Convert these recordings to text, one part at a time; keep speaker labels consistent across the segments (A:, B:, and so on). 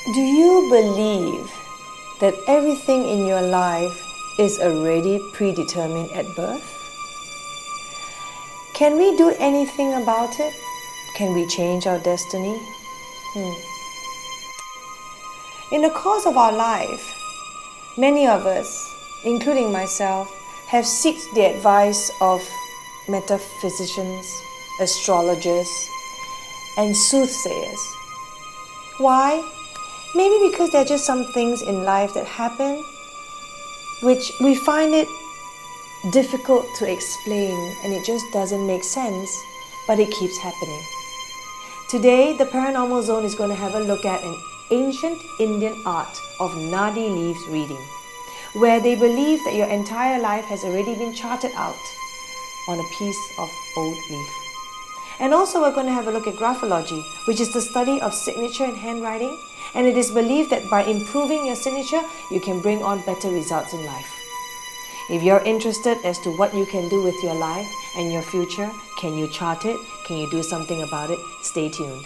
A: Do you believe that everything in your life is already predetermined at birth? Can we do anything about it? Can we change our destiny? In the course of our life, many of us, including myself, have sought the advice of metaphysicians, astrologers, and soothsayers. Why? Maybe because there are just some things in life that happen which we find it difficult to explain and it just doesn't make sense, but it keeps happening. Today, the Paranormal Zone is going to have a look at an ancient Indian art of nadi leaves reading, where they believe that your entire life has already been charted out on a piece of old leaf. And also we're going to have a look at graphology, which is the study of signature and handwriting, and it is believed that by improving your signature, you can bring on better results in life. If you're interested as to what you can do with your life and your future, can you chart it? Can you do something about it? Stay tuned.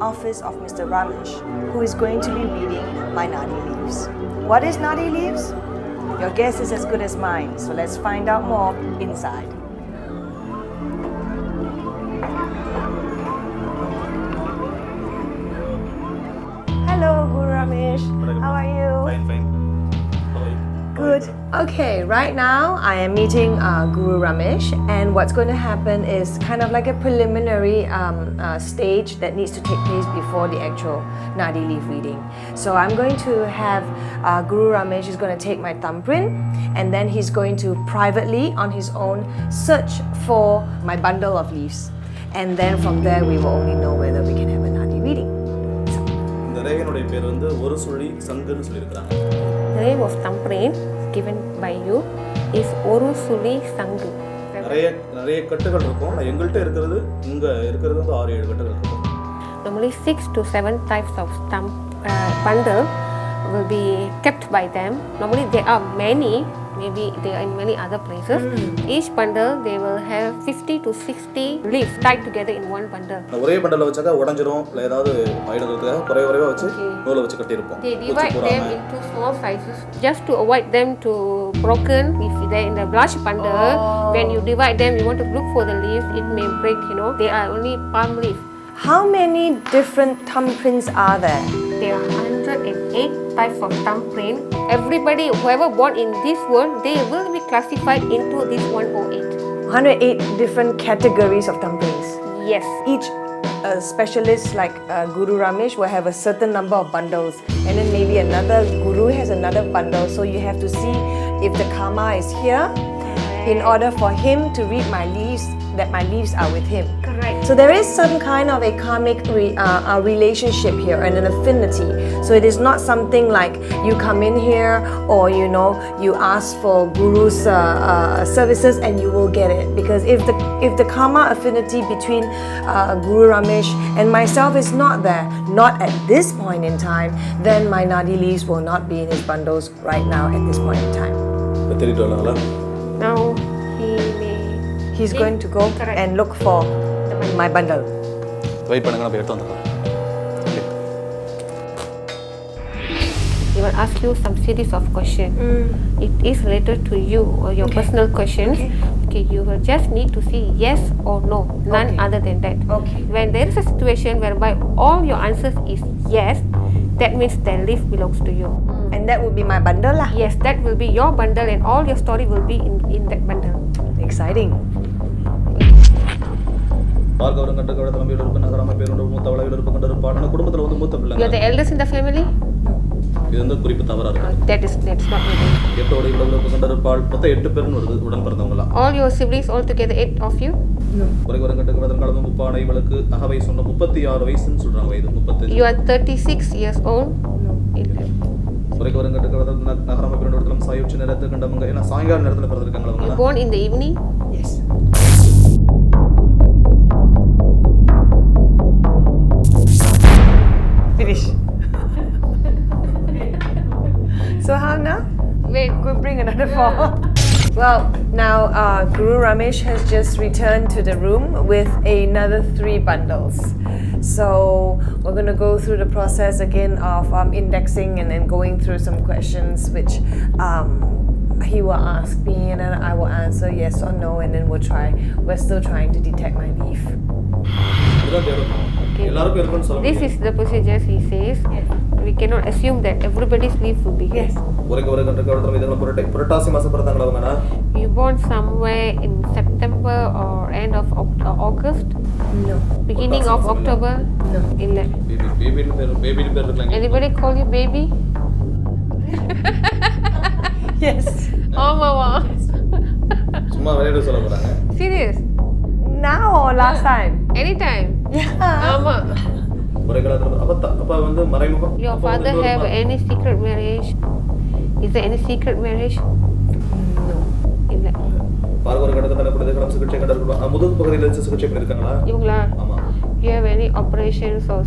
A: Office of Mr. Ramesh, who is going to be reading my nadi leaves. What is nadi leaves? Your guess is as good as mine, so let's find out more inside. Hello, Guru Ramesh. How are you?
B: Fine. How are you?
A: Good. Okay, right now I am meeting Guru Ramesh, and what's going to happen is kind of like a preliminary stage that needs to take place before the actual nadi leaf reading. So I'm going to have Guru Ramesh is going to take my thumbprint, and then he's going to privately on his own search for my bundle of leaves, and then from there we will only know whether we can have a nadi reading.
B: இந்த ரேகனுடைய பேர் வந்து ஒரு சுழி சங்குன்னு சொல்லியிருக்காங்க.
C: The name of thumbprint given by you is Oru Suli Sangu.
B: நிறைய கட்டுகள் இருக்கும். எங்கள்கிட்ட இருக்கிறது இங்க இருக்கிறது வந்து 6-7 கட்டுகள் இருக்கும்.
C: Normally 6 to 7 types of thumb bundle will be kept by them. Normally there are many, maybe they are in many other places. Each bundle they will have 50 to 60 leaves tied together in one bundle.
B: ஒரே பண்டல்ல வச்சாக்க உடைஞ்சிரும். இல்ல ஏதாவது ஆயிடுறதுக்கு குறைவா வச்சு நூலை வச்சு கட்டி இருப்போம்.
C: They divide them into small sizes just to avoid them to broken. If they in the large bundle, when you divide them, you want to look for the leaves, it may break. They are only palm leaf.
A: How many different thumbprints are there?
C: There are 108 types of thumbprint. Everybody, whoever born in this world, they will be classified into this 108.
A: 108 different categories of thumbprints.
C: Yes.
A: Each specialist like Guru Ramesh will have a certain number of bundles, and then maybe another guru has another bundle. So you have to see if the karma is here in order for him to read my leaves, that my leaves are with him.
C: Correct.
A: So there is some kind of a karmic relationship here and an affinity. So it is not something like you come in here or you ask for Guru's services and you will get it. Because if the karma affinity between Guru Ramesh and myself is not there, not at this point in time, then my nadi leaves will not be in his bundles right now at this point in time.
C: Now
A: He's going to go and look for my bundle.
B: Wait பண்ணுங்க நான் போய் எடுத்து வந்துறேன்.
C: He will ask you some series of questions. It is related to you or your personal questions. Okay, you will just need to say yes or no, none other than that.
A: Okay.
C: When there is a situation whereby all your answers is yes, that means the leaf belongs to you.
A: And that will be my bundle lah.
C: Yes, that will be your bundle and all your story will be in that bundle.
A: Exciting.
B: பார்க்கவரும் கண்டகவட தம்பியோட இருப்பு நகரமா பேரோட மூத்த வளைவில் இருப்பு கண்டரு பாடன குடும்பத்துல வந்து மூத்த பிள்ளை.
C: You are the eldest in the family?
B: இது வந்து குறிப்பு தவறா இருக்கு.
C: That's not really.
B: 8 ஓட இவ்வளவு கண்டருப்பாள் மொத்தம் 8 பேர்னு வருது உடன் பிறந்தவங்களா.
C: All your siblings all together 8 of you?
A: No.
B: ஒரே ஒரு கட்டக்கு வதங்காலது முப்பானை இவளுக்கு அகவை சொன்ன 36 வயசுன்னு சொல்றாங்க வயது 35.
C: You are 36 years old?
A: No.
B: ஒரே ஒரு கட்டக்கு வதங்க நகரம பிறந்தவங்களும் சாயுச்ச நேரத்துல கண்டவங்க ஏன்னா சாயங்கால நேரத்துல பிறந்திருக்காங்க அவங்க.
C: You born in the evening?
A: Yes. Finish. So how now?
C: Wait.
A: Could bring another 4. Well, now Guru Ramesh has just returned to the room with another 3 bundles. So we're going to go through the process again of indexing and then going through some questions which he will ask me and then I will answer yes or no and then we're still trying to detect my leaf.
B: எல்லாருக்கும் இருக்குன்னு சொல்ல
C: This is the procedures he says. We cannot assume that everybody's leaf will be here.
A: Yes.
B: ஒரே கட்டக்கு வதங்க இதெல்லாம் புரட்டாசி மாசம் பிறந்தாங்களா அவங்கனா?
C: You born somewhere in September or end of August?
A: No.
C: Beginning of October?
A: No.
C: Illa.
B: Baby பேர் இருக்காங்க.
C: Anybody call you baby?
A: Yes.
C: Mama.
B: சும்மா விளையாட சொல்ல போறாங்க.
C: Serious?
A: Now or last time?
C: Anytime.
A: Yeah.
C: Mama.
B: ஒரே காலத்துல அப்ப வந்து மறைமுகம்.
C: Your father have any secret marriage? Is there any secret marriage?
A: No.
C: Illa.
B: பார் ஒரு கடத்துல கூட கடம் சிகிச்சை கண்டருக்கு முதுகு பகுதியில இருந்து சிகிச்சை பண்ணிருக்காங்களா?
C: இவங்களா?
B: ஆமா.
C: You have any operations or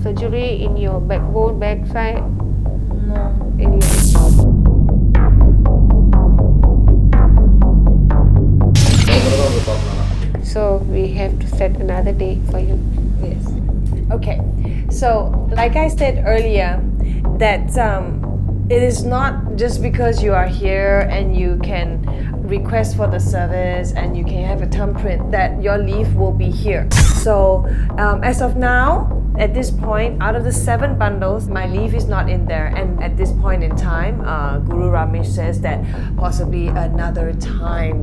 C: surgery in your backbone, backside?
A: No.
C: Illa. So we have to set another day for you.
A: Yes. Okay. So, like I said earlier, that it is not just because you are here and you can request for the service and you can have a thumbprint that your leaf will be here. So, as of now, at this point, out of the 7 bundles, my leaf is not in there. And at this point in time, Guru Ramesh says that possibly another time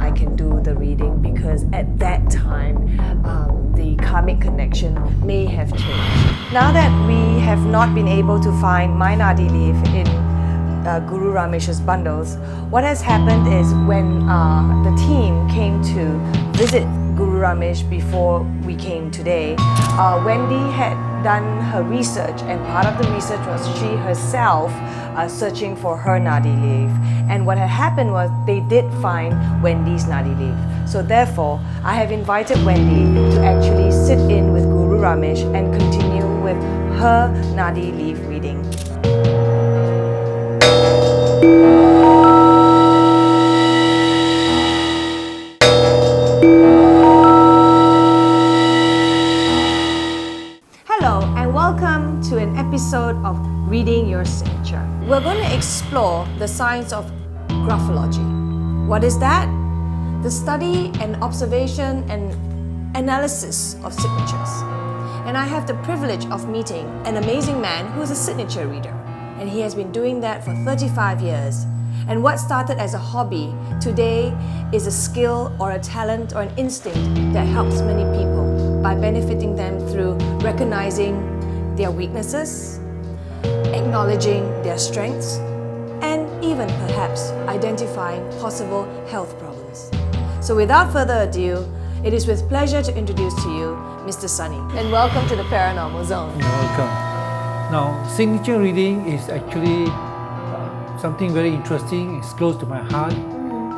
A: I can do the reading because at that time, the karmic connection may have changed. Now that we have not been able to find my nadi leaf in Guru Ramesh's bundles, what has happened is when the team came to visit Guru Ramesh before we came today, Wendy had done her research and part of the research was she herself searching for her nadi leaf. And what had happened was they did find Wendy's nadi leaf. So therefore, I have invited Wendy to actually sit in with Guru Ramesh and continue with her nadi leaf reading. Hello and welcome to an episode of Reading Your Signature. We're going to explore the science of graphology. What is that? The study and observation and analysis of signatures. And I have the privilege of meeting an amazing man who is a signature reader. And he has been doing that for 35 years. And what started as a hobby today is a skill or a talent or an instinct that helps many people by benefiting them through recognizing their weaknesses, acknowledging their strengths, and even perhaps identifying possible health problems. So without further ado, it is with pleasure to introduce to you Mr. Sunny. And welcome to the Paranormal Zone.
D: You're welcome. Now, signature reading is actually something very interesting. It's close to my heart.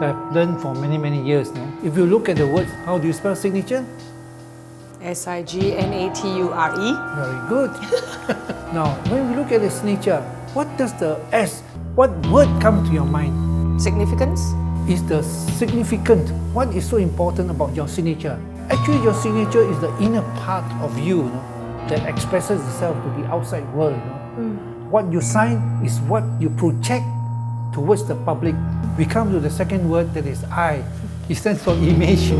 D: That I've learned for many years now. If you look at the words, how do you spell signature?
A: Signature.
D: Very good. Now, when we look at the signature, what does the S, what word comes to your mind?
A: Significance?
D: Is the significant. What is so important about your signature? Actually, your signature is the inner part of you, that expresses itself to the outside world. What you sign is what you project towards the public. We come to the second word, that is I. It stands for image,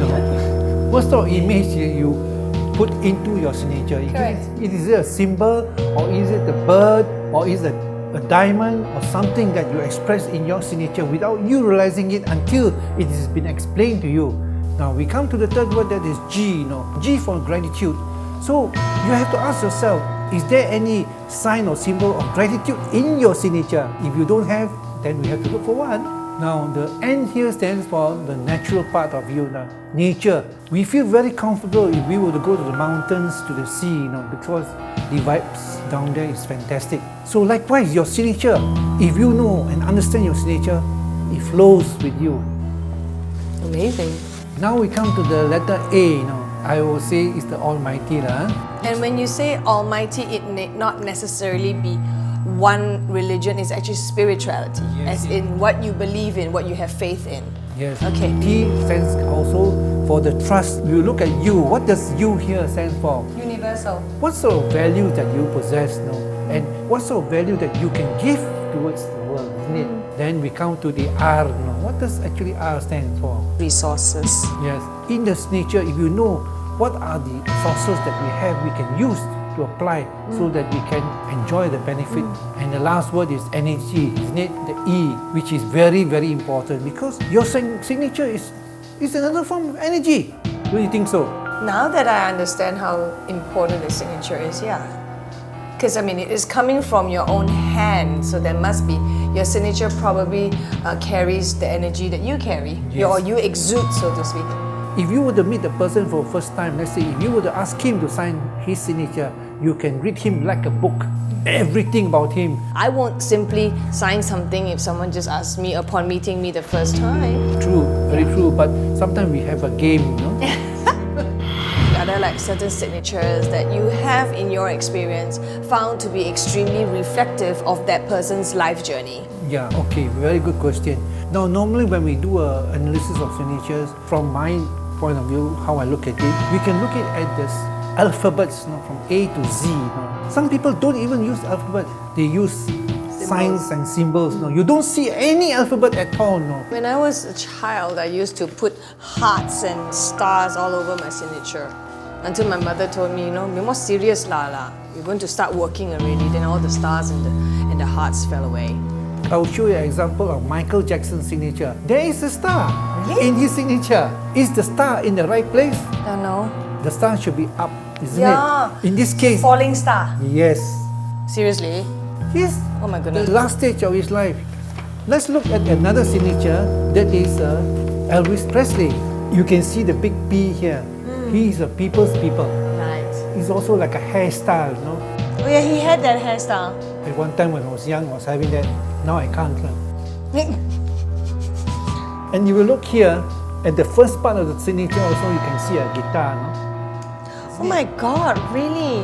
D: What sort of image you put into your signature?
A: Correct.
D: Is it a symbol, or is it a bird, or is it a diamond, or something that you express in your signature without you realizing it until it has been explained to you? Now we come to the third word, that is G, G for gratitude. So you have to ask yourself, Is there any sign or symbol of gratitude in your signature? If you don't have, then we have to look for one. Now, the N here stands for the natural part of you, the nature. We feel very comfortable if we were to go to the mountains, to the sea, because the vibes down there is fantastic. So likewise, your signature, if you know and understand your signature, it flows with you.
A: Amazing.
D: Now we come to the letter A, I will say it's the Almighty.
A: And when you say Almighty, it may not necessarily be one religion, it's actually spirituality,
D: Yes.
A: as in what you believe in, what you have faith in.
D: Yes.
A: Okay.
D: T stands also for the trust. You look at you, what does you here stand for?
A: Universal.
D: What sort of value that you possess, and what sort of value that you can give towards the world, isn't it? Then we come to the R. What does actually R stand for?
A: Resources.
D: Yes. In the nature, if you know what are the sources that we have, we can use to apply so that we can enjoy the benefit. And the last word is energy, isn't it? The E, which is very, very important because your signature is another form of energy. Do you think so?
A: Now that I understand how important the signature is, yeah. Because I mean, it is coming from your own hand, so there must be, your signature probably carries the energy that you carry,
D: Yes.
A: or you exude, so to speak.
D: If you were to meet a person for the first time, let's say if you were to ask him to sign his signature, you can read him like a book, everything about him.
A: I won't simply sign something if someone just asks me upon meeting me the first time.
D: True, very true, but sometimes we have a game,
A: Are there like certain signatures that you have in your experience found to be extremely reflective of that person's life journey?
D: Yeah, okay, very good question. Now, normally when we do an analysis of signatures, from my point of view, how I look at it, we can look at this alphabets from A to Z. Some people don't even use alphabet, they use signs and symbols. You don't see any alphabet at all.
A: When I was a child, I used to put hearts and stars all over my signature. Until my mother told me, be more serious lah. You're going to start working already. Then all the stars and the hearts fell away.
D: I'll show you an example of Michael Jackson's signature. There is a star in his signature. Is the star in the right place?
A: I don't know.
D: The star should be up, isn't
A: Yeah.
D: it? In this case,
A: Falling star.
D: yes.
A: Seriously?
D: Yes.
A: Oh my
D: The
A: goodness.
D: last stage of his life. Let's look at another signature that is Elvis Presley. You can see the big P here. He is a people's people.
A: Nice.
D: It's also like a hairstyle,
A: Oh yeah, he had that hairstyle.
D: At one time when I was young, I was having that. Now I can't. And you will look here at the first part of the signature. Also, you can see a guitar.
A: Oh my God, really?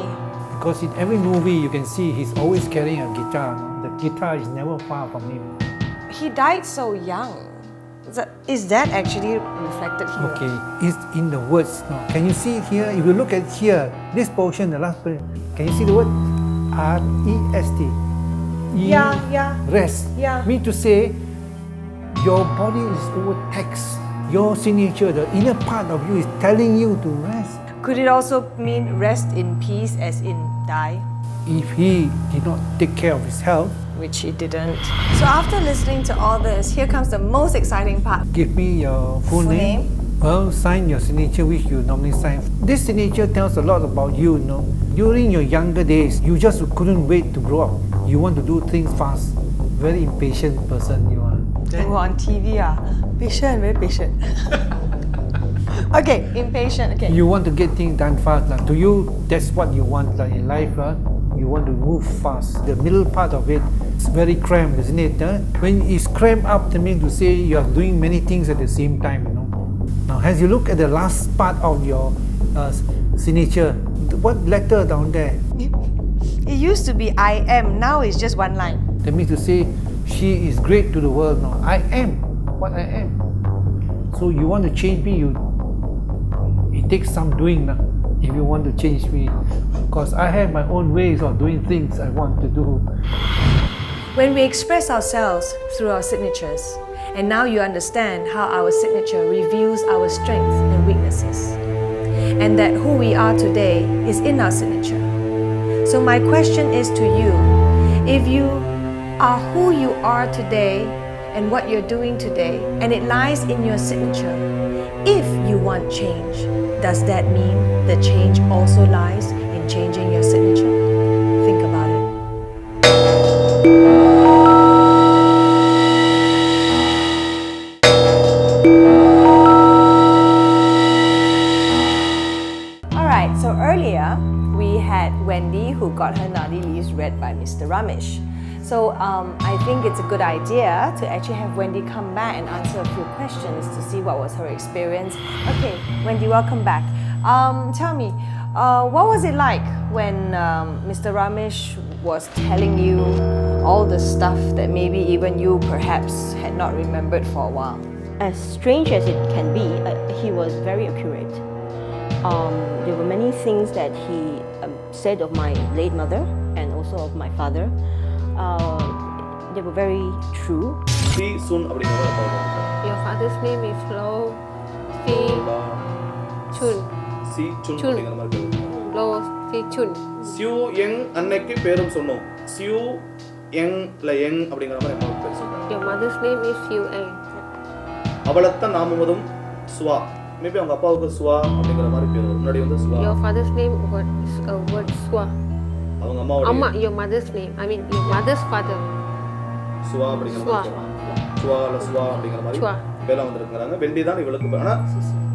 D: Because in every movie you can see he's always carrying a guitar. The guitar is never far from him.
A: He died so young. Is that actually reflected here?
D: Okay, it's in the words. Can you see it here? If you look at here, this portion, the last portion, can you see the word? R-E-S-T.
A: Yeah.
D: Rest.
A: Yeah.
D: Mean to say, your body is overtaxed. Your signature, the inner part of you is telling you to rest.
A: Could it also mean rest in peace, as in die?
D: If he did not take care of his health,
A: Which he didn't. So after listening to all this, here comes the most exciting part.
D: give me your full
A: Full
D: name. Well, sign your signature which you normally sign. This signature tells a lot about you, During your younger days, you just couldn't wait to grow up. You want to do things fast. Very impatient person you are.
A: Oh, on TV, patient, very patient. Okay, impatient. Okay.
D: You want to get things done fast. To you, that's what you want in life. You want to move fast. The middle part of it is very cramped, isn't it? When it's cramped up, that means to say you are doing many things at the same time. Now, as you look at the last part of your signature, what letter down there?
A: It used to be I am, now it's just one line.
D: That means to say she is great to the world. No, I am what I am. So you want to change me, it takes some doing now. If you want to change me, because I have my own ways of doing things I want to do.
A: When we express ourselves through our signatures, and now you understand how our signature reveals our strengths and weaknesses, and that who we are today is in our signature. So my question is to you, if you are who you are today and what you're doing today, and it lies in your signature, if you want change, does that mean the change also lies in changing your signature? got her nadi leaves read by Mr. Ramesh. So I think it's a good idea to actually have Wendy come back and answer a few questions to see what was her experience. Okay, Wendy, welcome back. Tell me, what was it like when Mr. Ramesh was telling you all the stuff that maybe even you perhaps had not remembered for a while?
E: As strange as it can be, he was very accurate. There were many things that he said of my late mother and also of my father. They were very true.
B: Si Chun அப்படிங்கிற அப்பா
C: Your father's name is Lo Si Chun.
B: Si Chun அப்படிங்கிற மாதிரி பேர்.
C: Lo Si Chun.
B: சியூ யங் அன்னைக்கு பேரும் சொன்னோம். சியூ யங் யங் அப்படிங்கிற மாதிரி அம்மாவுக்கு பேர் சொன்னாங்க.
C: Your mother's name is Yu Eng.
B: அவளத்தான் நாமமுதும் சுவா. மேபி அவங்க அப்பாவுக்கு சுவா அப்படிங்கிற மாதிரி பேர் வரும். முன்னாடி வந்து சுவா.
C: Your father's name was a word Swa.
B: அவங்க அம்மாவோட
C: Amma, your mother's name. I mean, your mother's father.
B: சுவா அப்படிங்கிற மாதிரி சொல்றாங்க. சுவா இல்ல சுவா அப்படிங்கிற மாதிரி
C: சுவா.
B: பேர்லாம் வந்திருக்காங்க. வெண்டி தான் இவளுக்கு பேர். ஆனா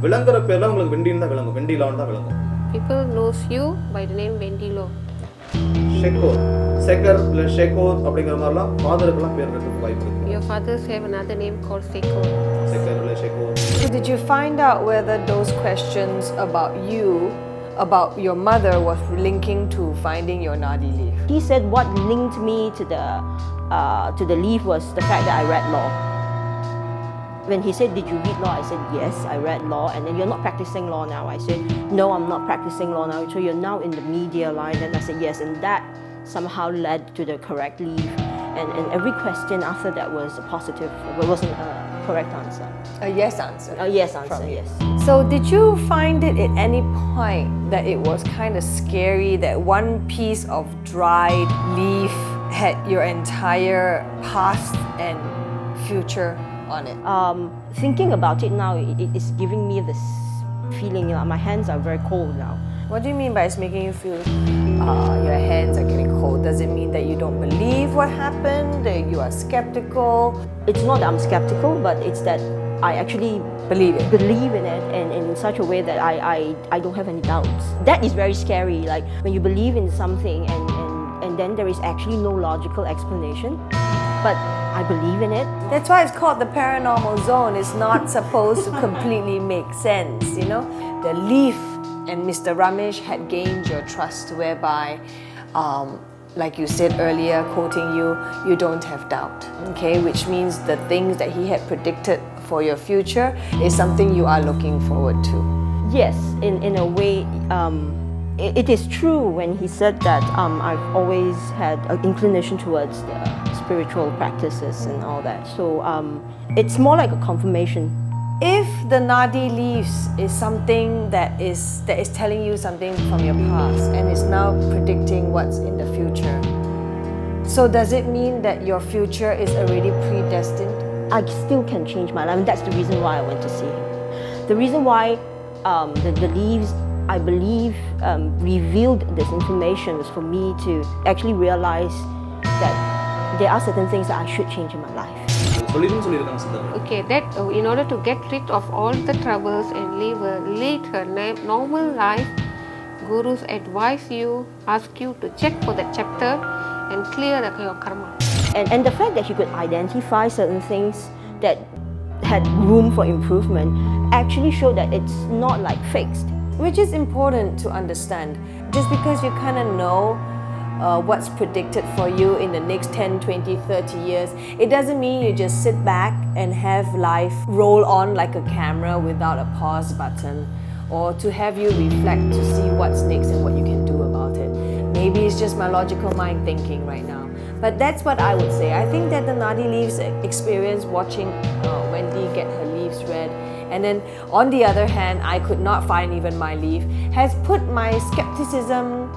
B: விளங்குற பேர்ல உங்களுக்கு வெண்டின்னு தான் விளங்கும். வெண்டிலான்னு தான் விளங்கும்.
C: People knows you by the name Wendy Lo.
B: ஷெக்கோர் செக்கர் இல்ல ஷெக்கோர் அப்படிங்கிற மாதிரிலாம் ஃபாதருக்குலாம் பேர் இருக்கிறதுக்கு வாய்ப்பு இருக்கு.
C: Your fathers have another name called Seko.
B: Checker இல்ல ஷெக்கோர்.
A: So did you find out whether those questions about you, about your mother, was linking to finding your nadi leaf?
E: He said what linked me to the leaf was the fact that I read law. When he said, "Did you read law?" I said, "Yes, I read law." And then, "You're not practicing law now?" I said, "No, I'm not practicing law now." So you're now in the media line, and I said, "Yes," and that somehow led to the correct leaf. And every question after that was a positive. It wasn't a correct answer.
A: A yes answer.
E: A yes answer.
A: From you.
E: Yes.
A: So did you find it at any point that it was kind of scary that one piece of dried leaf had your entire past and future on it?
E: Thinking about it now, it is giving me this feeling. My hands are very cold now.
A: What do you mean by it's making you feel your hands are getting cold? Does it mean that you don't believe what happened? That you are skeptical?
E: It's not that I'm skeptical, but it's that I actually
A: Believe it.
E: believe in it and in such a way that I don't have any doubts. That is very scary. Like when you believe in something and then there is actually no logical explanation, but I believe in it.
A: That's why it's called the paranormal zone. It's not supposed to completely make sense, you know? The leaf and Mr. Ramesh had gained your trust, whereby, like you said earlier, quoting you, you don't have doubt, okay? Which means the things that he had predicted for your future is something you are looking forward to.
E: Yes, in a way, it is true when he said that I've always had an inclination towards the spiritual practices and all that. So it's more like a confirmation.
A: If the nadi leaves is something that is telling you something from your past and is now predicting what's in the future, so does it mean that your future is already predestined?
E: I still can change my life, and that's the reason why I went to see him. The reason why the leaves, I believe, revealed this information was for me to actually realize that there are certain things that I should change in my life.
B: சொல்லிருக்காங்க சித்தர்கள்.
C: Okay, that in order to get rid of all the troubles and lead her normal life, gurus advise you, ask you to check for that chapter and clear your karma.
E: And the fact that he could identify certain things that had room for improvement actually showed that it's not like fixed.
A: Which is important to understand. Just because you kind of know what's predicted for you in the next 10, 20, 30 years, it doesn't mean you just sit back and have life roll on like a camera without a pause button, or to have you reflect to see what's next and what you can do about it. Maybe it's just my logical mind thinking right now. But that's what I would say. I think that the nadi leaves experience watching Wendy get her leaves read, and then on the other hand, I could not find even my leaf, has put my skepticism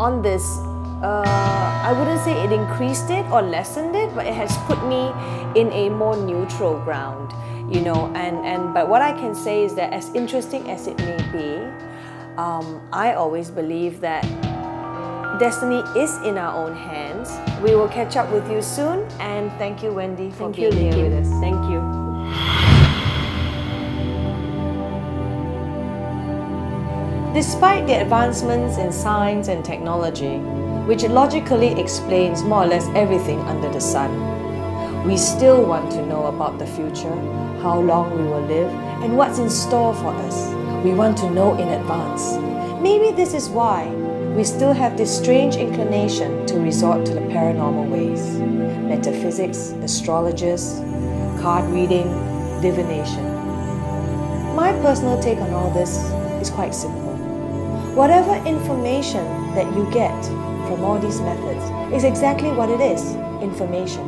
A: on this. I wouldn't say it increased it or lessened it, but it has put me in a more neutral ground, you know. But what I can say is that as interesting as it may be, I always believe that destiny is in our own hands. We will catch up with you soon, and thank you, Wendy, for being here with us.
E: Thank you.
A: Despite the advancements in science and technology, which logically explains more or less everything under the sun, we still want to know about the future, how long we will live, and what's in store for us. We want to know in advance. Maybe this is why we still have this strange inclination to resort to the paranormal ways. Metaphysics, astrologers, card reading, divination. My personal take on all this is quite simple. Whatever information that you get from all these methods is exactly what it is, information.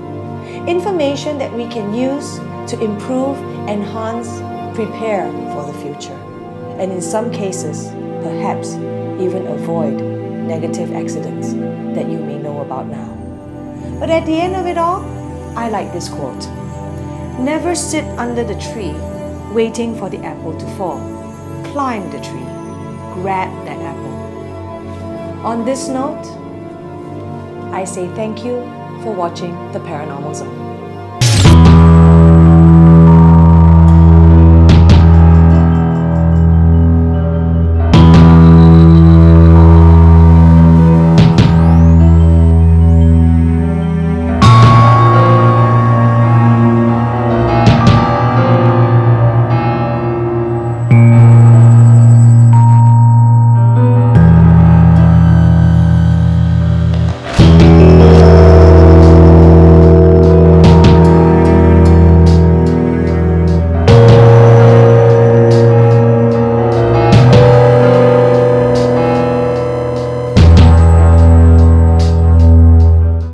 A: Information that we can use to improve, enhance, prepare for the future. And in some cases, perhaps even avoid negative accidents that you may know about now. But at the end of it all, I like this quote. Never sit under the tree waiting for the apple to fall. Climb the tree. Grab that apple. On this note, I say thank you for watching The Paranormal Zone.